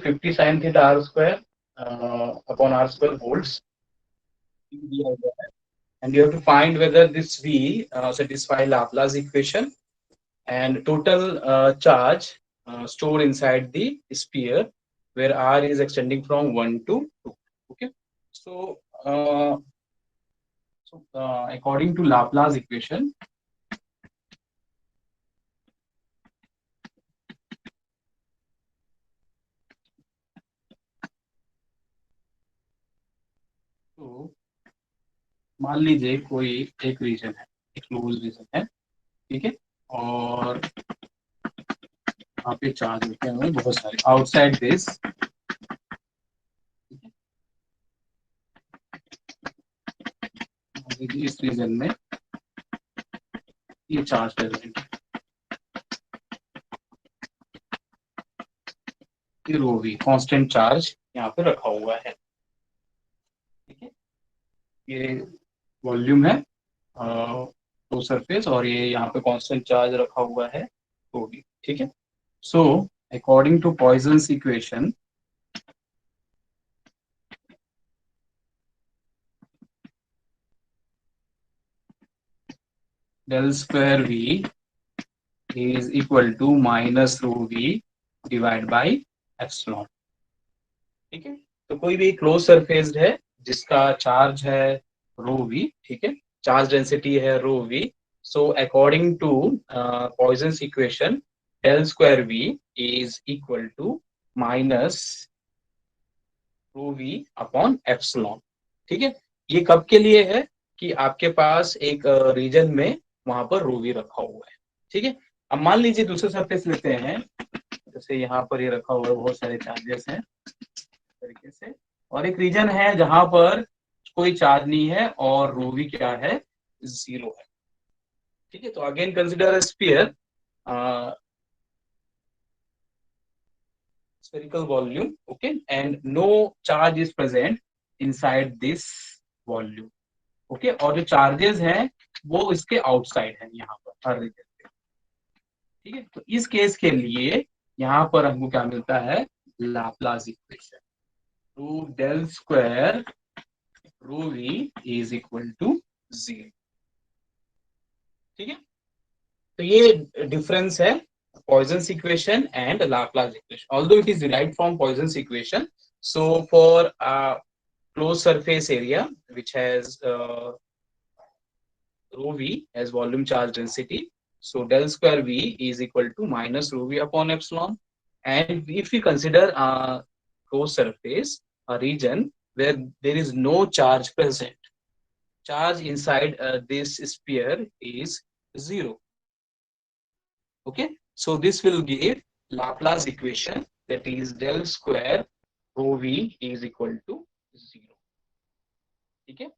50 sin theta r square upon r square volts, and you have to find whether this V satisfy Laplace equation, and total charge stored inside the sphere where r is extending from 1 to 2. Okay, so according to Laplace equation, तो मान लीजिए कोई एक reason है, एक close reason है, ठीक है, और यहाँ पे चार्ज होते हैं बहुत सारे आउटसाइड दिस, इस रीजन में ये चार्ज प्रेजेंट है, ये रो वी कांस्टेंट चार्ज यहाँ पे रखा हुआ है, ठीक है, ये वॉल्यूम है तो सरफेस, और ये यहाँ पे कांस्टेंट चार्ज रखा हुआ है रो वी, ठीक है। So according to Poisson's equation, del square V is equal to minus rho V divide by epsilon, ठीक है। तो कोई भी क्लोज सरफेस है जिसका चार्ज है रो वी, ठीक है, चार्ज डेंसिटी है rho V, so according to Poisson's equation del square V is equal to minus rho V upon epsilon, ठीक है। ये कब के लिए है कि आपके पास एक रीजन में वहां पर रो वी रखा हुआ है, ठीक है। अब मान लीजिए दूसरे सरफेस लेते हैं, जैसे यहाँ पर ये रखा हुआ है, बहुत सारे चार्जेस हैं तरीके से, और एक रीजन है जहां पर कोई चार्ज नहीं है और रो वी क्या है, 0 है, ठीक है। तो again consider sphere, spherical volume, okay, and no charge is present inside this volume, okay, और जो चार्जेस हैं वो इसके आउटसाइड हैं यहाँ पर हर रीजन पे, ठीक है। तो इस केस के लिए यहाँ पर हमको क्या मिलता है, लाप्लास इक्वेशन, तो del square rho V is equal to 0, ठीक है। तो ये डिफरेंस है Poisson's equation and Laplace equation. Although it is derived from Poisson's equation, so for a closed surface area which has rho v as volume charge density, so del square v is equal to minus rho v upon epsilon. And if we consider a closed surface, a region where there is no charge present, charge inside this sphere is 0. Okay, so this will give Laplace equation, that is del square rho v is equal to 0. ठीक है,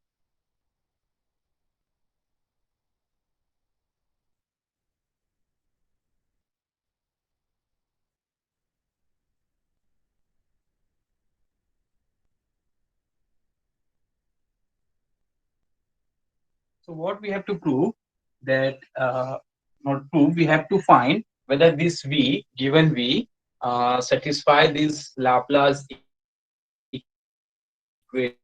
so what we have to prove, that not prove, we have to find whether this v, given v, satisfy this Laplace equation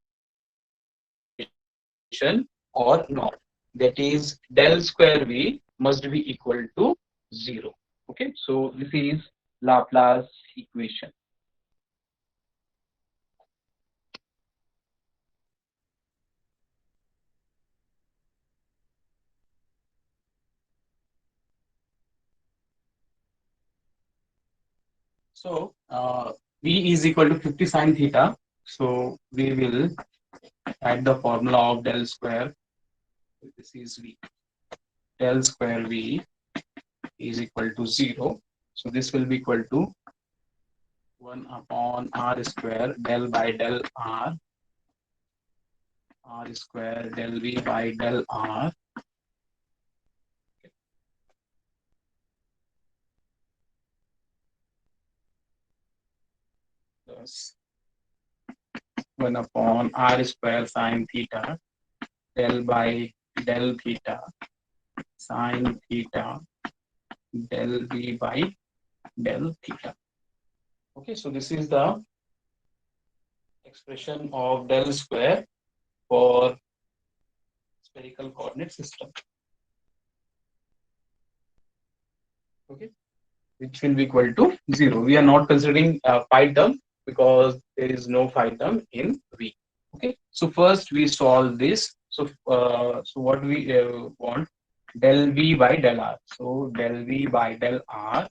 or not. That is del square v must be equal to 0. Okay, so this is Laplace equation. So v is equal to 50 sin theta. So we will add the formula of del square. This is v. Del square v is equal to 0. So this will be equal to 1 upon r square del by del r square del v by del r plus 1 upon r square sin theta del by del theta sin theta del v by del theta. Okay, so this is the expression of del square for spherical coordinate system. Okay, which will be equal to 0. We are not considering phi term because there is no phi term in V. Okay, so first we solve this. So what we want, del V by del R. So del V by del R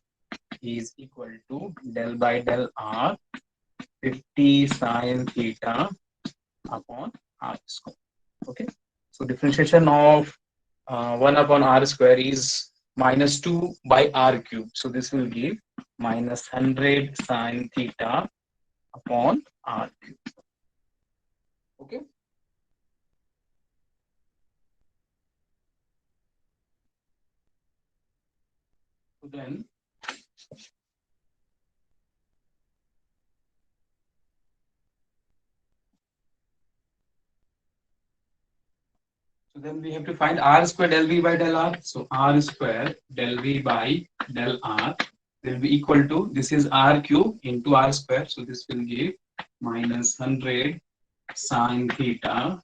is equal to del by del R 50 sine theta upon R square. Okay, so differentiation of 1 upon R square is minus 2 by R cube. So this will give minus 100 sine theta upon R cube. Okay. So then we have to find R square del V by del R. So R square del V by del R will be equal to, this is R cube into R square. So this will give minus 100 sine theta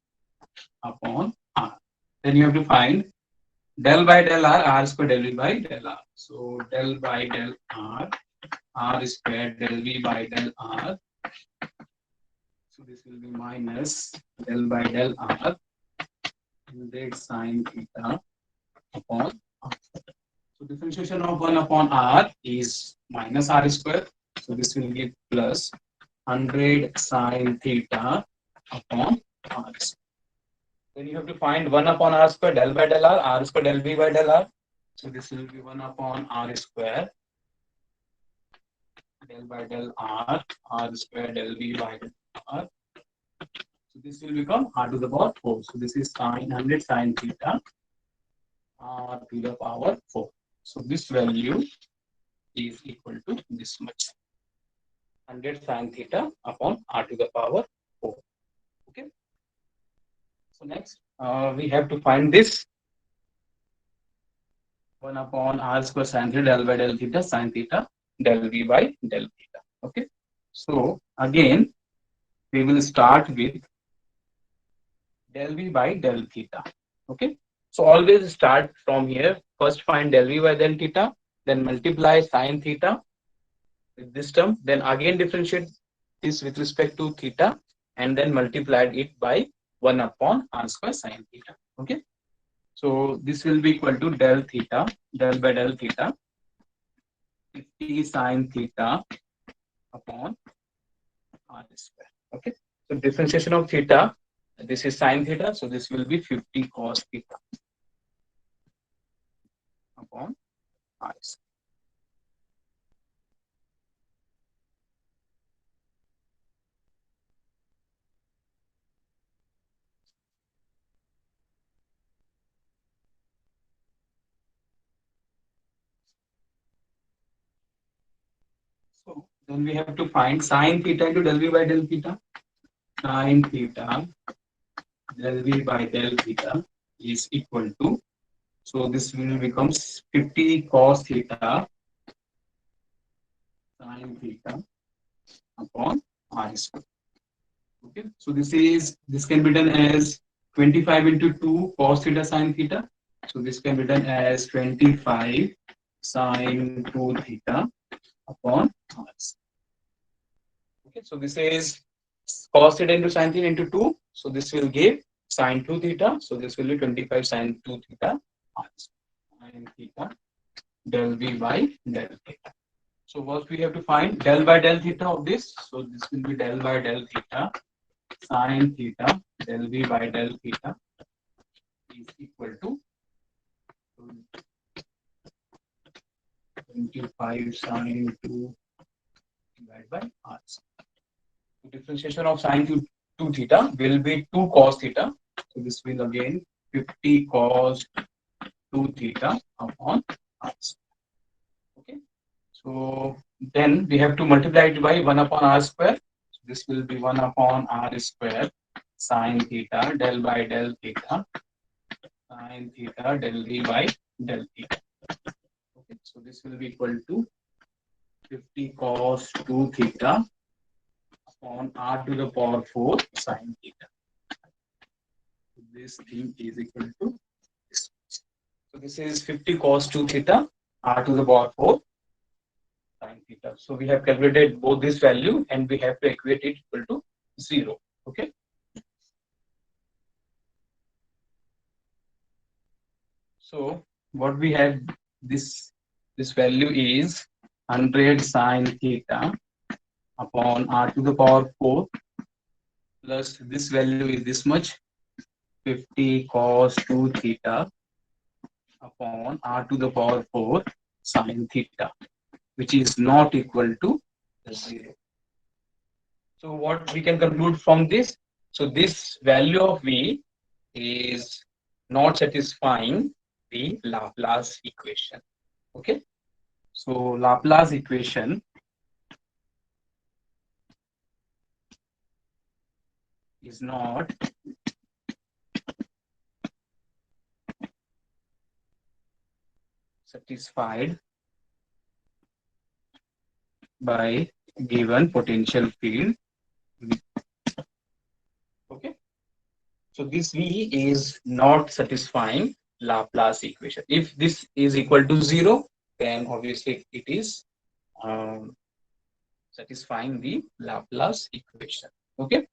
upon R. Then you have to find del by del R, R square del V by del R. So del by del R, R square del V by del R. So this will be minus del by del R, 100 sine theta upon R. So differentiation of 1 upon R is minus R square. So this will give plus 100 sine theta upon R square. Then you have to find 1 upon R square del by del R square del V by del R. So this will be 1 upon R square del by del R square del V by del R. So this will become R to the power 4. So this is sine 100 sine theta R to the power 4. So this value is equal to this much, 100 sine theta upon R to the power 4. Okay. So next, we have to find this 1 upon R square sine theta del by del theta sine theta del V by del theta. Okay. So again, we will start with del V by del theta. Okay. So always start from here. First find del V by del theta, then multiply sine theta with this term, then again differentiate this with respect to theta, and then multiplied it by 1 upon R square sine theta. Okay. So this will be equal to del theta, del by del theta, 50 sine theta upon R square. Okay. So differentiation of theta, this is sine theta, so this will be 50 cos theta upon R square. So then we have to find sine theta into del V by del theta. Sine theta del V by del theta is equal to, so this will become 50 cos theta sine theta upon R square. Okay, so this can be done as 25 into 2 cos theta sine theta. So this can be done as 25 sine 2 theta upon R square. Okay, so this is cos theta into sine theta into 2. So this will give sine 2 theta. So this will be 25 sine 2 theta R square. Sine theta del V by del theta. So first we have to find del by del theta of this. So this will be del by del theta sine theta del V by del theta is equal to 25 sine 2 divided by R. So differentiation of sine 2 theta will be 2 cos theta. So this will again 50 cos 2 theta upon R. Okay. So then we have to multiply it by 1 upon R square. So this will be 1 upon R square sine theta del by del theta sine theta del V by del theta. Okay. So this will be equal to 50 cos 2 theta upon r to the power 4 sin theta. This thing is equal to this. So this is 50 cos 2 theta r to the power 4 sin theta. So we have calculated both this value and we have to equate it equal to 0. Okay. So what we have, this value is 100 sin theta upon r to the power 4 plus this value is this much, 50 cos 2 theta upon r to the power 4 sin theta, which is not equal to 0. So what we can conclude from this? So this value of v is not satisfying the Laplace equation. Okay. So Laplace equation is not satisfied by given potential field. Okay. So this V is not satisfying Laplace equation. If this is equal to 0, then obviously it is satisfying the Laplace equation. Okay.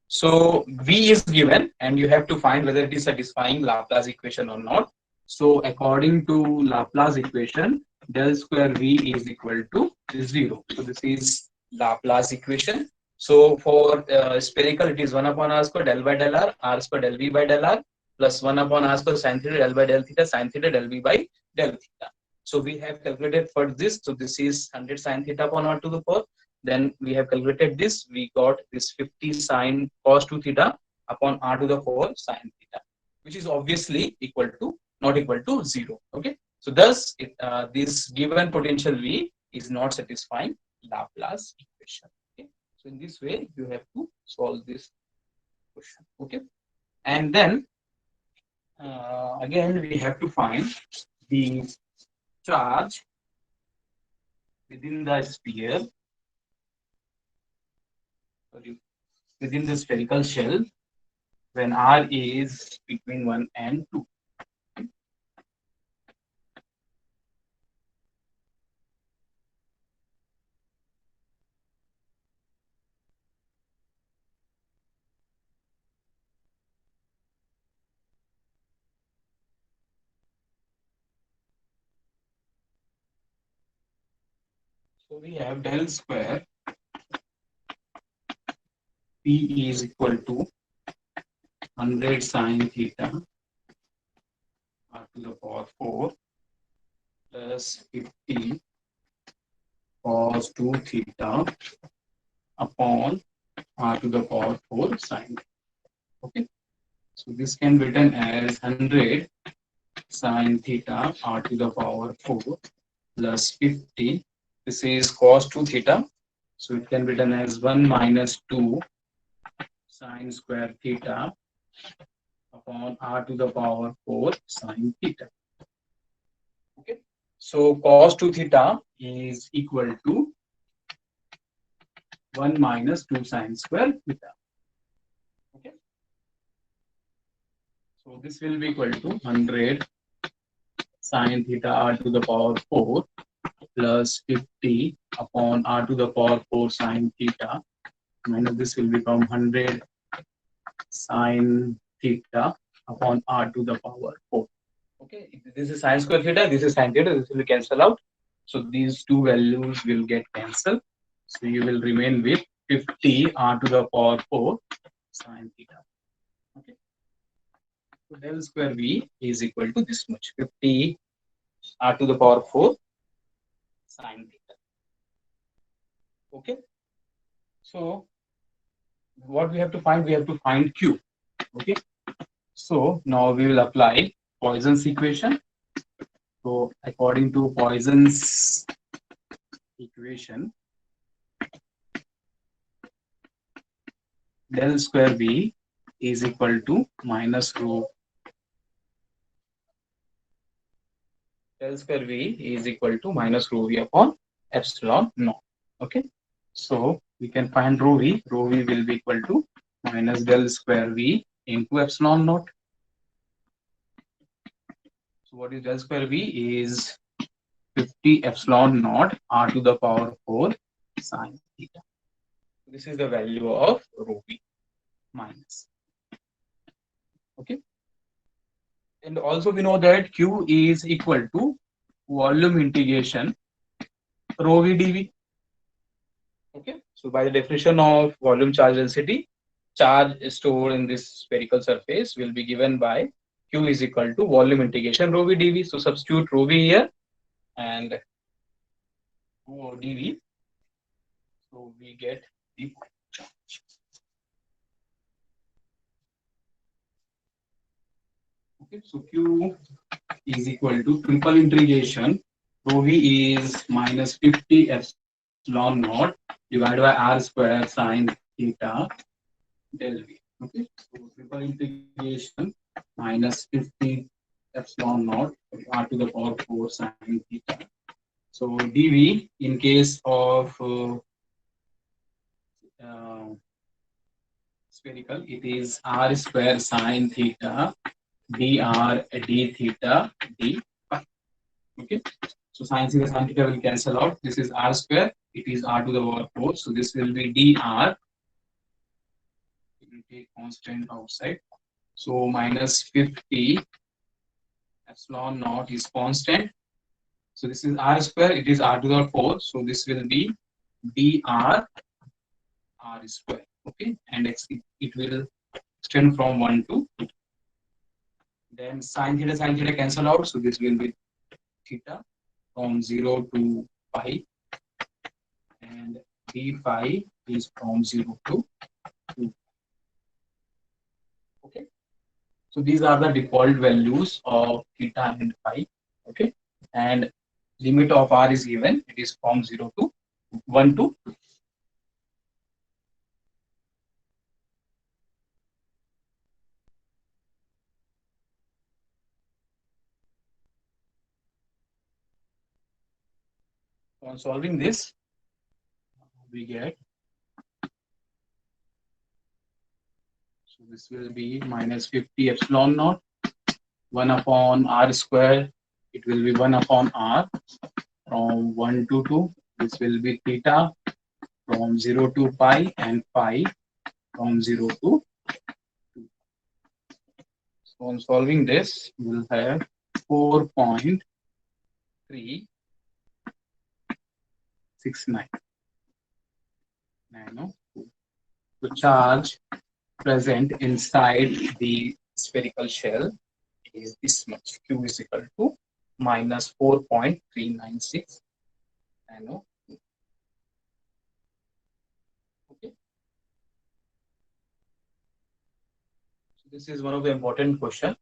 So V is given and you have to find whether it is satisfying Laplace equation or not. So according to Laplace equation, del square V is equal to 0. So this is Laplace equation. So for spherical, it is 1 upon r square del by del r square del v by del r plus 1 upon r square sin theta del by del theta sin theta del v by del theta. So we have calculated for this. So this is 100 sin theta upon r to the 4. Then we have calculated this. We got this 50 sin cos 2 theta upon r to the 4 sin theta, which is obviously equal to not equal to 0. Okay. So thus, this given potential V is not satisfying Laplace equation. Okay. So in this way, you have to solve this question. Okay. And then again, we have to find the charge within the sphere, within the spherical shell when r is between 1 and 2. So we have del square P is equal to 100 sin theta r to the power 4 plus 50 cos 2 theta upon r to the power 4 sin. Okay. So this can be written as 100 sin theta r to the power 4 plus 50. This is cos 2 theta. So it can be written as 1 minus 2 sin square theta upon r to the power 4 sin theta. Okay. So cos 2 theta is equal to 1 minus 2 sin square theta. Okay. So this will be equal to 100 sin theta r to the power 4 plus 50 upon r to the power 4 sin theta minus this will become 100 sin theta upon r to the power 4. Okay, this is sin square theta, this is sin theta, this will cancel out. So these two values will get cancelled. So you will remain with 50 r to the power 4 sin theta. Okay. So del square V is equal to this much, 50 r to the power 4 sin theta. Okay. So what we have to find? We have to find Q. Okay. So now we will apply Poisson's equation. So according to Poisson's equation, del square V is equal to minus rho. Del square V is equal to minus rho V upon epsilon naught. Okay, so we can find rho v. Rho v will be equal to minus del square v into epsilon naught. So what is del square v is 50 epsilon naught r to the power 4 sine theta. This is the value of rho v minus. Okay, and also we know that q is equal to volume integration rho v dv. Okay, so by the definition of volume charge density, charge stored in this spherical surface will be given by q is equal to volume integration rho v dv. So substitute rho v here and rho dv. So we get the charge. Okay, so q is equal to triple integration rho v is minus 50 epsilon naught divided by r square sine theta del v. Okay, so triple integration minus 50 epsilon naught r to the power 4 sine theta. So dv in case of spherical, it is r square sine theta dr d theta d phi. Okay, so sine theta will cancel out. This is r square. It is r to the power 4. So this will be dr. We will take constant outside. So minus 50 epsilon naught is constant. So this is r square. It is r to the 4. So this will be dr r square. Okay, and it will extend from 1 to 2. Then sine theta cancel out. So this will be theta from 0 to pi, and d phi is from 0 to 2. Okay, so these are the default values of theta and phi. Okay, and limit of r is given. It is from 0 to 1 to 2. On solving this, we get, so this will be minus 50 epsilon naught 1 upon r square. It will be 1 upon r from 1 to 2. This will be theta from 0 to pi, and phi from 0 to 2. So on solving this, we will have 4.369 nano. The charge present inside the spherical shell is this much. Q is equal to minus 4.396 nano. Okay. So this is one of the important questions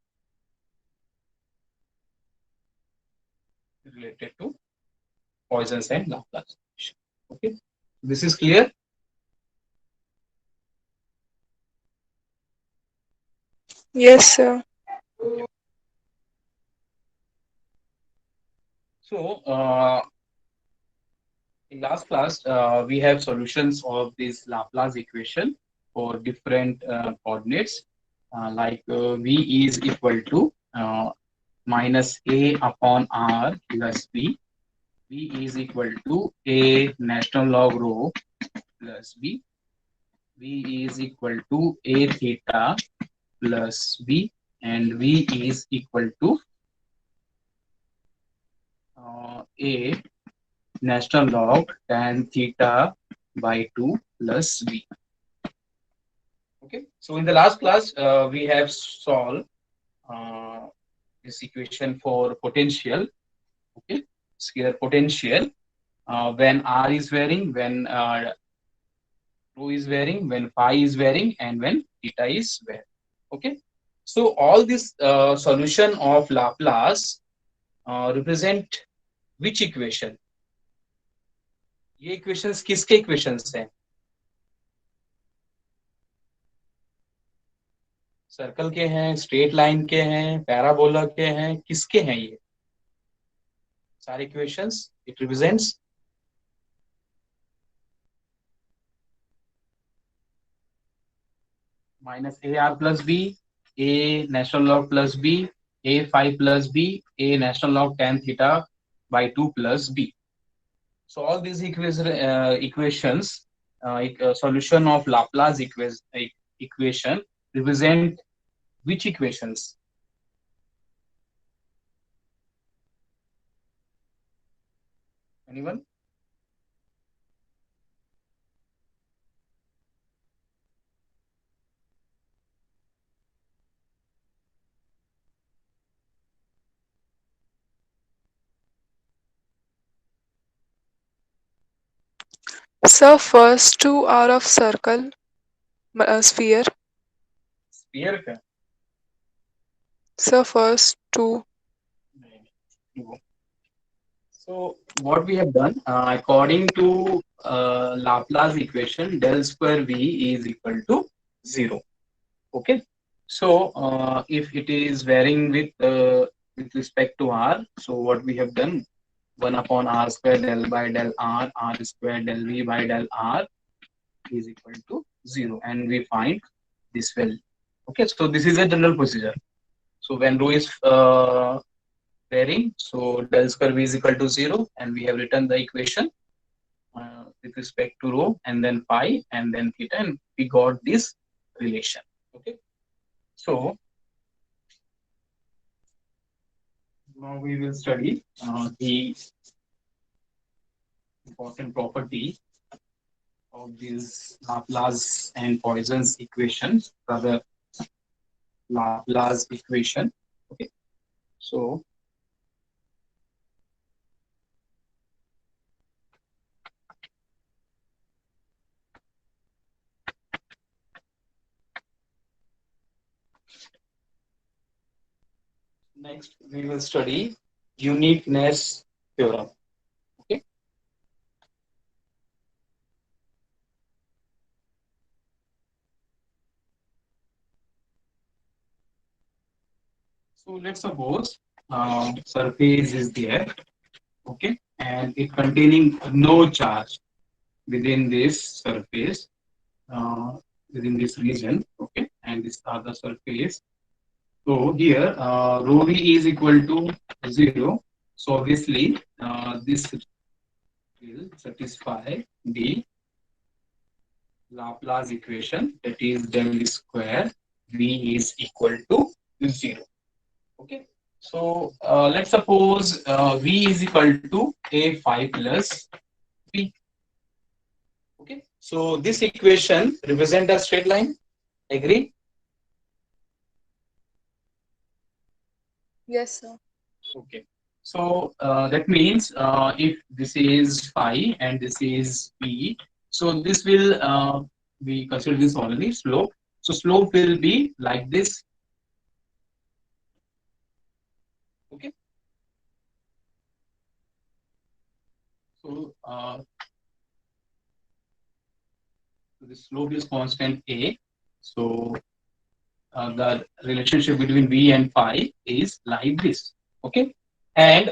related to Poisson's and Laplace equation. Okay. This is clear. Yes, sir. Okay. So in last class, we have solutions of this Laplace equation for different coordinates, like v is equal to minus a upon r plus b. V is equal to a natural log rho plus b. V is equal to a theta plus b, and v is equal to a natural log tan theta by 2 plus b. Okay, so in the last class, we have solved this equation for potential. Okay, scalar potential when r is varying, when rho is varying, when phi is varying, and when theta is varying. Okay, so all this solution of Laplace represent which equation? ये equations किसके equations हैं? Circle के हैं, straight line के हैं, parabola के हैं, किसके हैं ये सारे equations? It represents minus AR plus B, A natural log plus B, A phi plus B, A natural log tan theta by 2 plus B. So all these equations, solution of Laplace equation represent which equations? Anyone? Sir, first two are of circle, sphere. Sphere का? Sir, first two. No. So what we have done, according to Laplace equation, del square V is equal to 0. Okay. So if it is varying with respect to R, so what we have done, 1 upon R square del by del R square del V by del R is equal to 0, and we find this value. Okay, so this is a general procedure. So when rho is varying, so del square V is equal to 0, and we have written the equation with respect to rho and then pi and then theta, and we got this relation. Okay, so now we will study the important property of these Laplace and Poisson's equations, rather Laplace equation. Okay, so next we will study uniqueness theorem. Okay, so let's suppose surface is there. Okay, and it containing no charge within this surface, uh, within this region. Okay, and this other surface. So here rho v is equal to 0. So obviously this will satisfy the Laplace equation, that is del square v is equal to 0. Okay, so let's suppose v is equal to a phi plus b. Okay, so this equation represent a straight line. Agree? Yes, sir. Okay. So that means if this is phi and this is b, so this will we consider this only slope. So slope will be like this. Okay. So the slope is constant a. So the relationship between v and phi is like this. Okay. And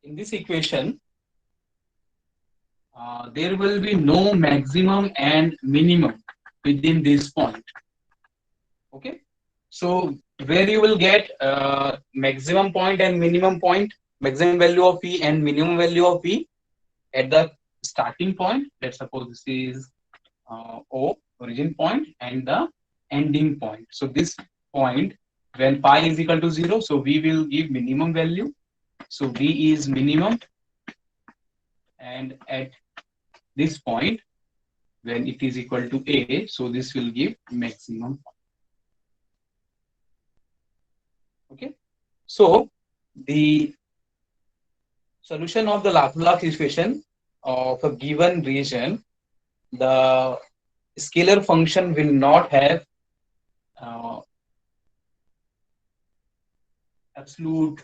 in this equation, there will be no maximum and minimum within this point. Okay, so where you will get maximum point and minimum point, maximum value of p and minimum value of p at the starting point. Let's suppose this is O, origin point, and the ending point. So this point, when pi is equal to 0, so we will give minimum value. So v is minimum, and at this point, when it is equal to a, so this will give maximum. Okay, so the solution of the Laplace equation of a given region, the scalar function will not have absolute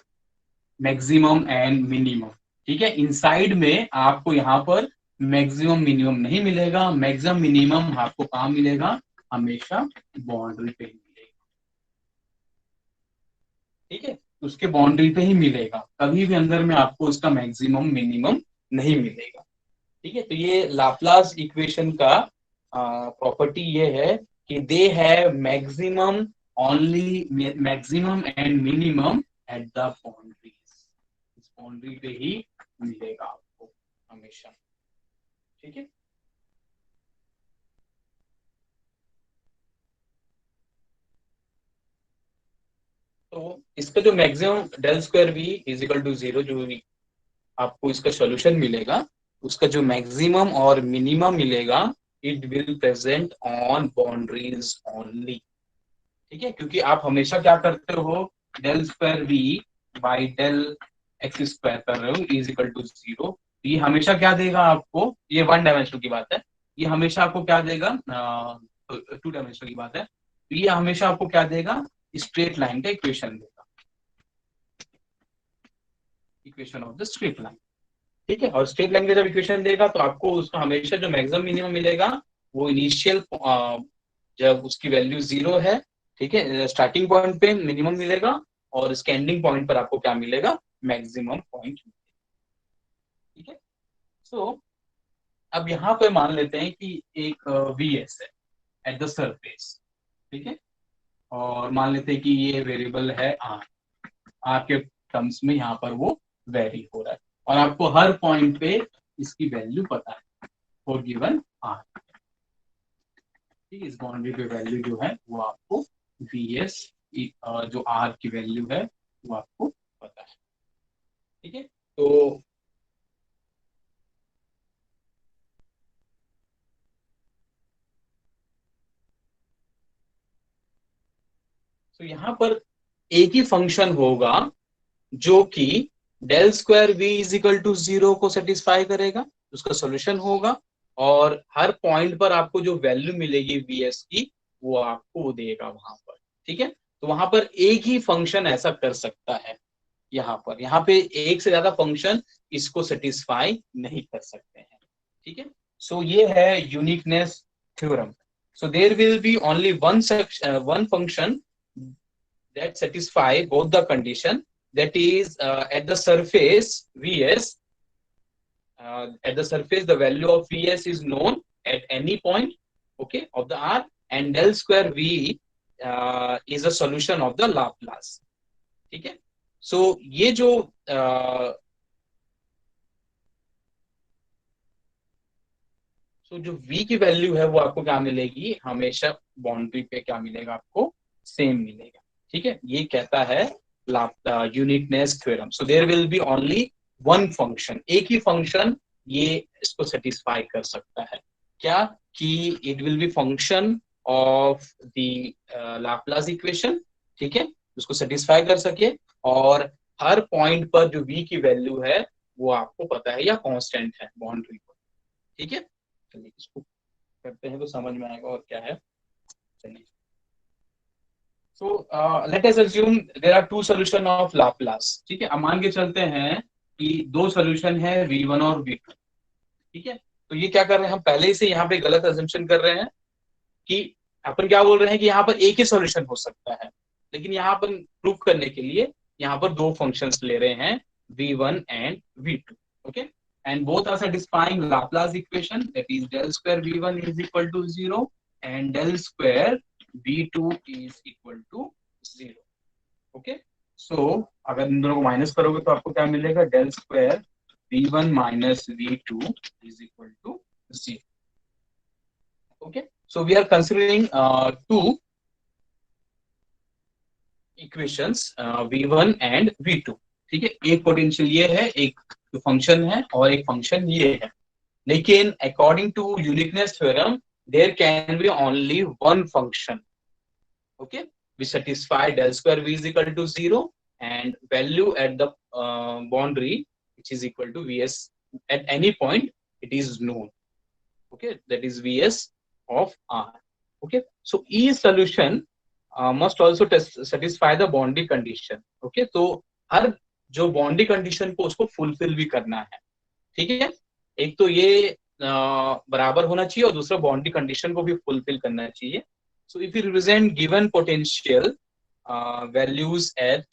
maximum and minimum. ठीक है, inside में आपको यहाँ पर maximum minimum नहीं मिलेगा. Maximum minimum आपको कहाँ मिलेगा? हमेशा बाउंड्री पे ही मिलेगा. ठीक है, उसके बाउंड्री पे ही मिलेगा, कभी भी अंदर में आपको उसका मैक्सिमम मिनिमम नहीं मिलेगा. ठीक है, तो ये लाप्लास इक्वेशन का प्रॉपर्टी ये है कि they have maximum only maximum and minimum at the boundaries, इस बाउंड्री पे ही मिलेगा आपको हमेशा। ठीक है, तो इसका जो maximum del square V is equal to 0 जो आपको इसका सॉल्यूशन मिलेगा, उसका जो मैक्सिमम और मिनिमम मिलेगा, it will present on boundaries only. ठीक है, क्योंकि आप हमेशा क्या करते हो, del square V by del x square कर रहे हो इज इक्वल टू 0। ये हमेशा क्या देगा आपको, ये वन डायमेंशनल की बात है, ये हमेशा आपको क्या देगा, टू डायमेंशनल की बात है, तो ये हमेशा आपको क्या देगा, स्ट्रेट लाइन का इक्वेशन देगा, equation of the straight line. ठीक है, और स्ट्रेट लाइन का जब इक्वेशन देगा तो आपको उसका हमेशा जो मैक्सिमम मिनिमम मिलेगा वो इनिशियल जब उसकी वैल्यू 0 है, ठीक है, स्टार्टिंग पॉइंट पे मिनिमम मिलेगा और इसके एंडिंग पॉइंट पर आपको क्या मिलेगा, मैक्सिमम पॉइंट। ठीक है, सो अब यहाँ पे मान लेते हैं कि एक वी एस है एट द सरफेस। ठीक है, और मान लेते हैं कि ये वेरिएबल है आर, आर के टर्म्स में यहाँ पर वो वेरी हो रहा है और आपको हर पॉइंट पे इसकी वैल्यू पता है फॉर गिवन आर। ठीक है, इस बाउंड्री पे वैल्यू जो है वो आपको वी एस जो आर की वैल्यू है वो आपको पता है। ठीक है, तो यहाँ पर एक ही फंक्शन होगा जो कि del square V is equal to 0 को सेटिस्फाई करेगा, उसका सोल्यूशन होगा, और हर पॉइंट पर आपको जो वैल्यू मिलेगी वी एस की वो आपको देगा वहां पर। ठीक है, तो वहां पर एक ही फंक्शन ऐसा कर सकता है, यहाँ पे एक से ज्यादा फंक्शन इसको सेटिस्फाई नहीं कर सकते हैं। ठीक है, सो ये है uniqueness theorem. So there will be only one function that satisfy both the condition, that is at the surface vs, at the surface the value of vs is known at any point, okay, of the r, and del square v is a solution of the Laplace. ठीक है, सो ये जो जो v की value है वो आपको क्या मिलेगी, हमेशा बाउंड्री पे क्या मिलेगा, आपको सेम मिलेगा। ठीक है, ये कहता है uniqueness theorem. So there will be only one function, एक ही फंक्शन ये इसको सेटिस्फाई कर सकता है, क्या कि it will B function of the Laplace equation. ठीक है, उसको सेटिस्फाई कर सके और हर पॉइंट पर जो v की वैल्यू है वो आपको पता है या कांस्टेंट है बाउंड्री पर। ठीक है, चलिए इसको करते हैं तो समझ में आएगा और क्या है। चलिए, so let us assume there are two solution of Laplace. ठीक है, अब मान के चलते हैं कि दो सॉल्यूशन है v1 और v2। ठीक है, तो ये क्या कर रहे हैं, हम पहले ही से यहाँ पे गलत अजम्पशन कर रहे हैं कि अपन क्या बोल रहे हैं कि यहाँ पर एक ही सॉल्यूशन हो सकता है, लेकिन यहाँ पर प्रूव करने के लिए यहाँ पर दो फंक्शंस ले रहे हैं v1 and v2। Okay, and both are satisfying Laplace equation, that is del square v1 is equal to 0 and del square v2 is equal to 0। Okay, सो अगर इन दोनों को माइनस करोगे तो आपको क्या मिलेगा, del square v1 minus v2 is equal to 0। okay, so we are considering two equations v1 and v2। ठीक है, एक पोटेंशियल ये है, एक फंक्शन है और एक फंक्शन ये है, लेकिन according to uniqueness theorem there can be only one function, okay, which satisfy del square v is equal to 0 and value at the boundary which is equal to vs at any point it is known, okay, that is vs of r। okay, so each solution must also satisfy the boundary condition। okay, तो हर जो boundary condition को उसको fulfil भी करना है। ठीक है, एक तो ये बराबर होना चाहिए और दूसरा बाउंड्री कंडीशन को भी फुलफिल करना चाहिए। So if you represent given potential values at,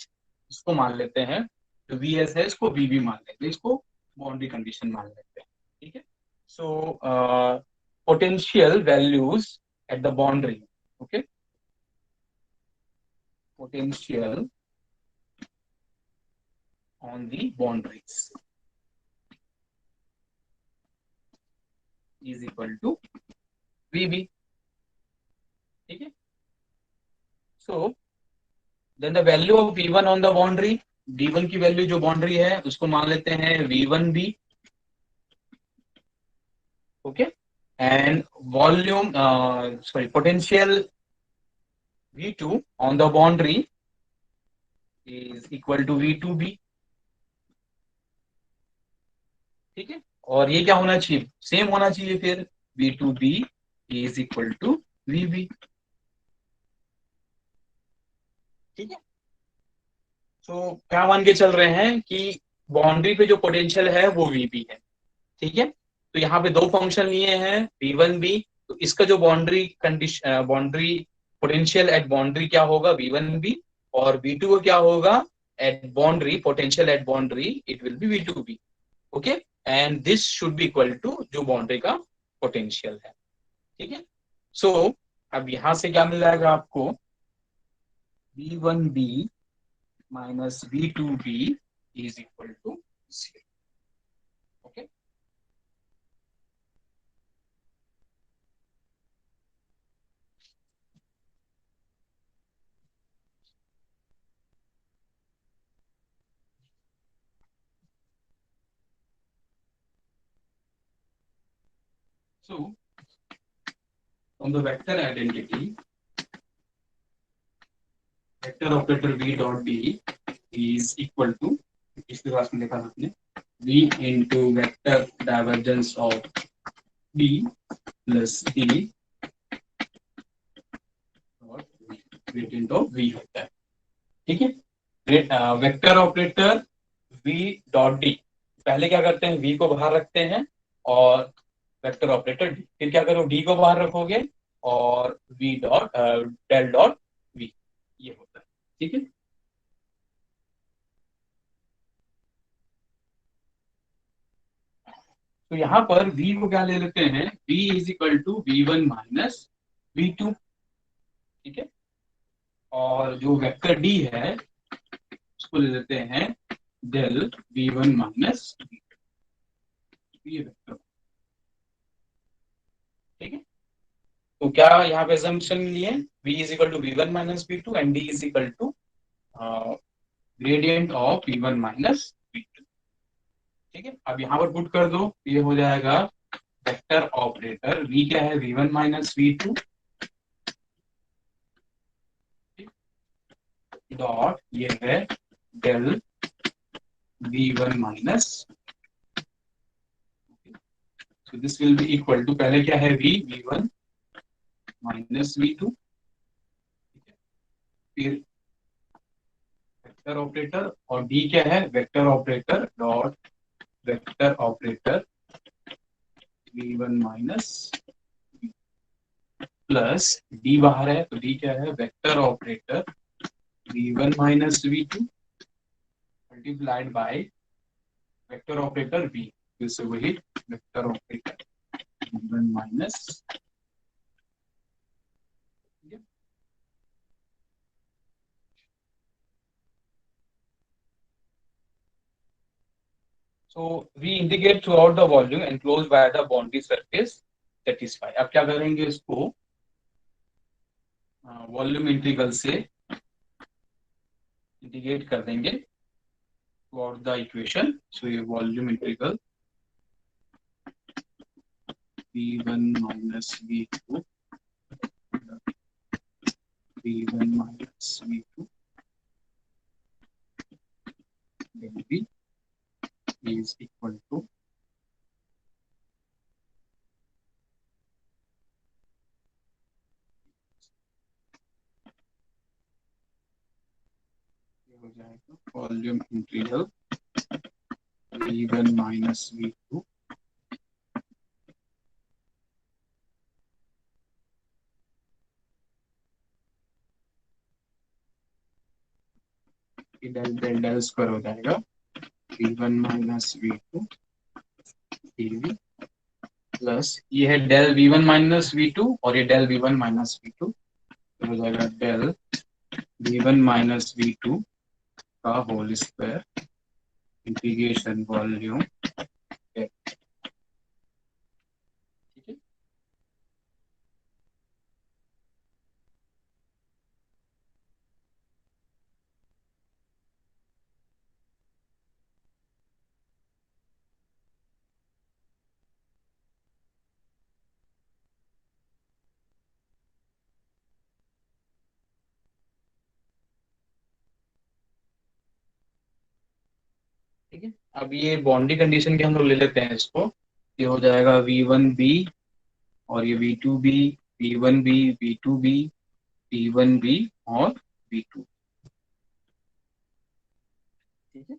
इसको मान लेते हैं जो वी एस है इसको वी मान लेते हैं, इसको बाउंड्री कंडीशन मान लेते हैं। ठीक है, सो potential values at the boundary. Okay, potential on the boundaries is equal to VB. ठीक है, so then the value of V1 on the boundary, V1 की वैल्यू जो बाउंड्री है उसको मान लेते हैं V1B. Okay, and volume sorry potential V2 on the boundary is equal to V2B. ठीक है, और ये क्या होना चाहिए, सेम होना चाहिए, फिर V2B is equal to VB. ठीक है, तो क्या मान के चल रहे हैं कि बाउंड्री पे जो पोटेंशियल है वो VB है. ठीक है, तो यहाँ पे दो फंक्शन लिए हैं V1B, तो इसका जो boundary condition boundary potential at boundary क्या होगा V1B, और V2 को क्या होगा at boundary potential at boundary it will be V2B. Okay, and this should be equal to जो बाउंड्री का पोटेंशियल है. ठीक है, सो अब यहां से क्या मिल जाएगा आपको, V1B minus V2B is equal to 0. Okay, so from the vector identity, vector operator V dot D is equal to, इसके क्लास में देखा आपने, V into vector divergence of D plus D dot gradient of V होता है. ठीक है, vector operator V dot D, पहले क्या करते हैं V को बाहर रखते हैं और वेक्टर ऑपरेटर D, फिर क्या करो D को बाहर रखोगे और V dot del dot V, ये होता है. ठीक है, तो यहाँ पर V को क्या ले लेते हैं, V is equal to V1 minus V2. ठीक है, और जो वेक्टर D है उसको ले लेते हैं डेल V1 माइनस V2, ये वेक्टर. ठीक है, तो क्या यहाँ पे assumption लिए V is equal to V1 minus V2 and D is equal to gradient of V1 minus V2. ठीक है, अब यहाँ पर पुट कर दो, ये हो जाएगा वेक्टर ऑपरेटर V क्या है V1 माइनस V2 डॉट ये है del V1 minus, so this will be equal to, पहले क्या है V1 माइनस V2, फिर वेक्टर ऑपरेटर और D क्या है vector operator dot vector operator V1 minus plus D बाहर है तो D क्या है vector operator V1 minus V2 multiplied by vector operator V, फिर से वही vector operator V1 minus. So we indicate throughout the volume enclosed by the boundary surface satisfy. अब क्या करेंगे इसको वॉल्यूम इंटीग्रल से इंटीग्रेट कर देंगे throughout the equation. So ये volume integral V1 minus V2 V1 minus V2 then V is equal to हो जाएगा volume integral V1 minus V2 del del del square हो जाएगा V1 minus V2 dV plus ये है del v1 minus v2 और ये del v1 minus v2, तो हो जाएगा डेल v1 माइनस v2 का होल स्क्वायर इंटीग्रेशन वॉल्यूम, ठीक है। ठीक है, अब ये बाउंड्री कंडीशन के हम लोग ले लेते हैं इसको। ये हो जाएगा v1b और ये v2b, v1b, v2b, v1b और v2, ठीक है।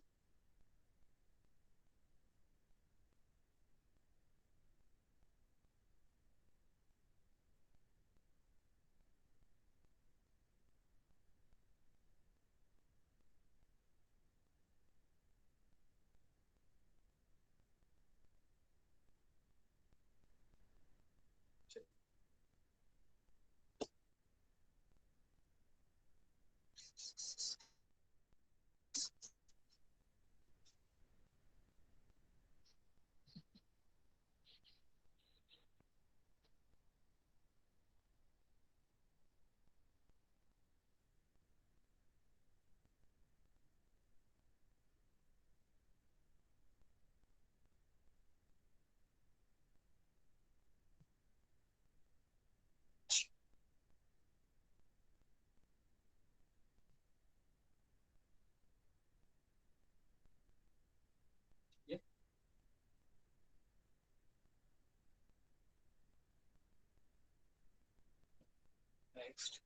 Next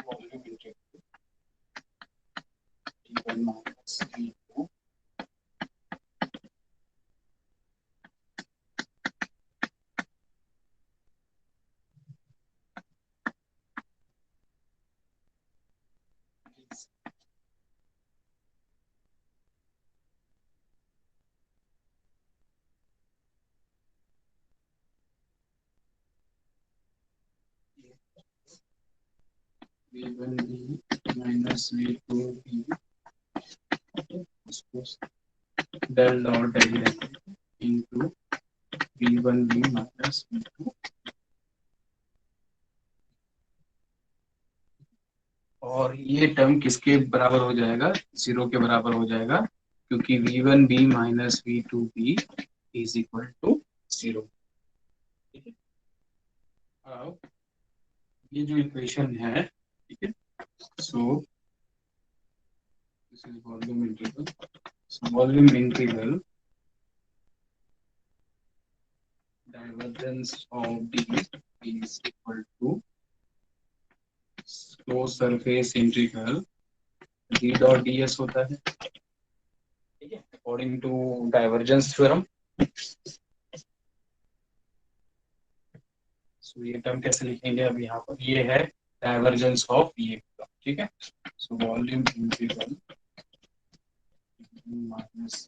volume integral v1 minus v2 v1b minus v2b, उसको del dot del into v1b minus v2, और ये टर्म किसके बराबर हो जाएगा, जीरो के बराबर हो जाएगा, क्योंकि v1b minus v2b is equal to zero, ठीक है। अब ये जो इक्वेशन है, ठीक है, so this is volume integral, so volume integral divergence of d is equal to closed surface integral d dot ds होता है, ठीक है, अकॉर्डिंग टू डाइवर्जेंस थ्योरम। सो ये टर्म कैसे लिखेंगे, अब यहाँ पर ये है डाइवर्जेंस ऑफ ये टर्म, ठीक है। So volume integral minus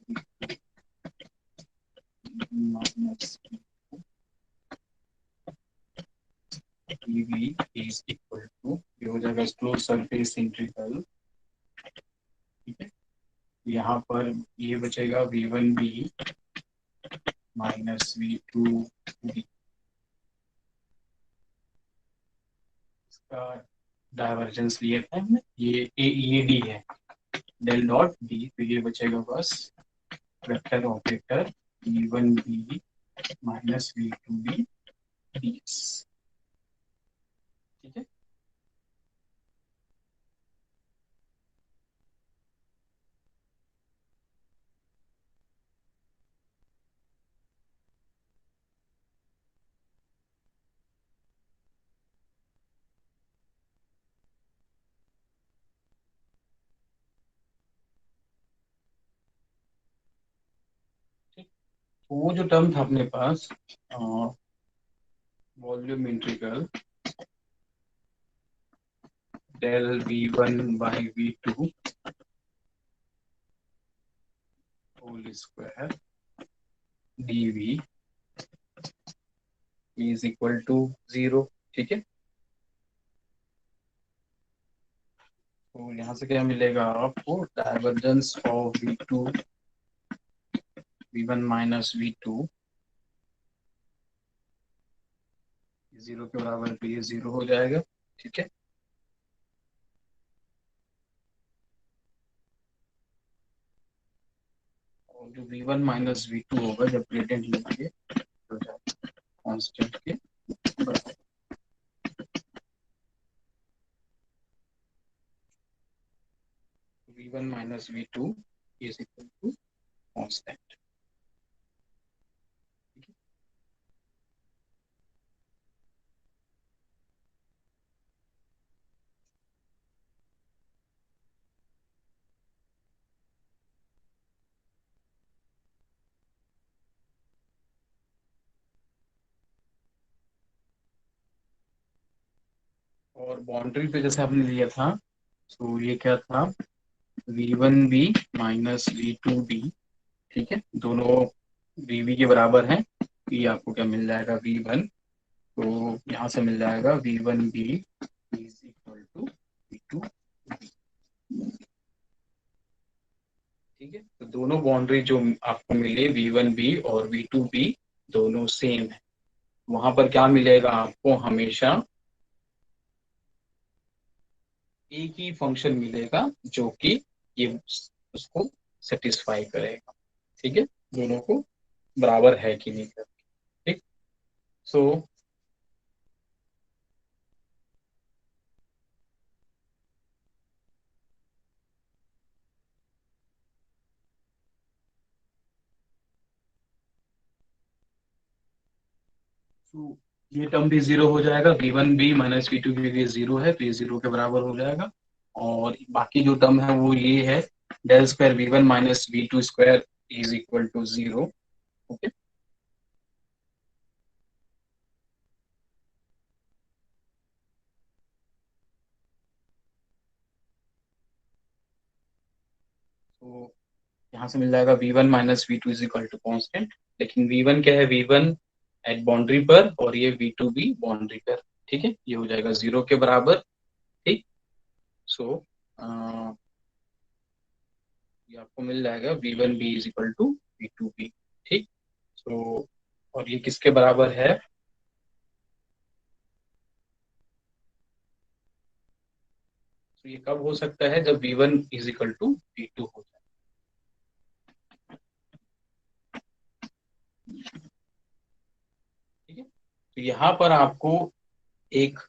minus dv is equal to, ये हो जाएगा क्लोज सरफेस इंटीग्रल, ठीक है। यहाँ पर ये बचेगा v1b माइनस v2b, इसका डाइवर्जेंस लिया था हमने, ये डी है, डेल डॉट डी, तो ये बचेगा बस vector operator v1b minus v2b ds, ठीक है। वो जो टर्म था अपने पास volume integral del v1 by v2 whole square dv is equal to 0। ठीक है, तो यहाँ से क्या मिलेगा आपको, divergence of v2 v1 minus v2 0 के बराबर, तो ये 0 हो जाएगा। ठीक है, और जो v1 माइनस v2 होगा जब ग्रेडियंट लेंगे तो कांस्टेंट के बराबर। v1 minus v2 is equal to constant. और बाउंड्री पे जैसे आपने लिया था, तो ये क्या था, v1b माइनस v2b। ठीक है, दोनों vb के बराबर हैं, ये आपको क्या मिल जाएगा, v1, तो यहाँ से मिल जाएगा v1b is equal to v2। ठीक है, तो दोनों बाउंड्री जो आपको मिले v1b और v2b दोनों सेम है। वहां पर क्या मिलेगा आपको, हमेशा एक ही फंक्शन मिलेगा जो कि ये उसको सेटिस्फाई करेगा। ठीक है, दोनों को बराबर है कि नहीं करके। ठीक, सो ये टर्म भी 0 हो जाएगा, v1b माइनस v2b भी 0 है, तो ये 0 के बराबर हो जाएगा। और बाकी जो टर्म है वो ये है, del square v1 minus v2 square is equal to 0। Okay, तो यहाँ से मिल जाएगा v1 minus v2 is equal to constant. लेकिन v1 क्या है, v1 एट बाउंड्री पर, और ये v2 भी बाउंड्री पर। ठीक है, ये हो जाएगा 0 के बराबर। ठीक, सो ये आपको मिल जाएगा v1b is equal to v2b। ठीक, सो और ये किसके बराबर है, तो ये कब हो सकता है, जब v1 is equal to v2 हो जाए। ठीक है, तो यहाँ पर आपको एक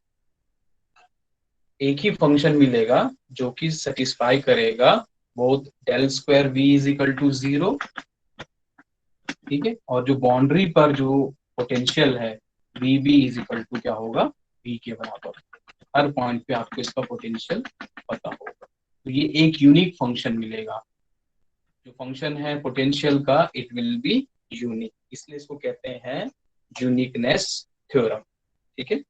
एक ही फंक्शन मिलेगा जो कि सेटिस्फाई करेगा both del square v is equal to 0। ठीक है, और जो बाउंड्री पर जो पोटेंशियल है V B is equal to क्या होगा, v के बराबर। हर पॉइंट पे आपको इसका पोटेंशियल पता होगा, तो ये एक यूनिक फंक्शन मिलेगा। जो फंक्शन है पोटेंशियल का, इट विल बी यूनिक, इसलिए इसको कहते हैं यूनिकनेस थ्योरम। ठीक है,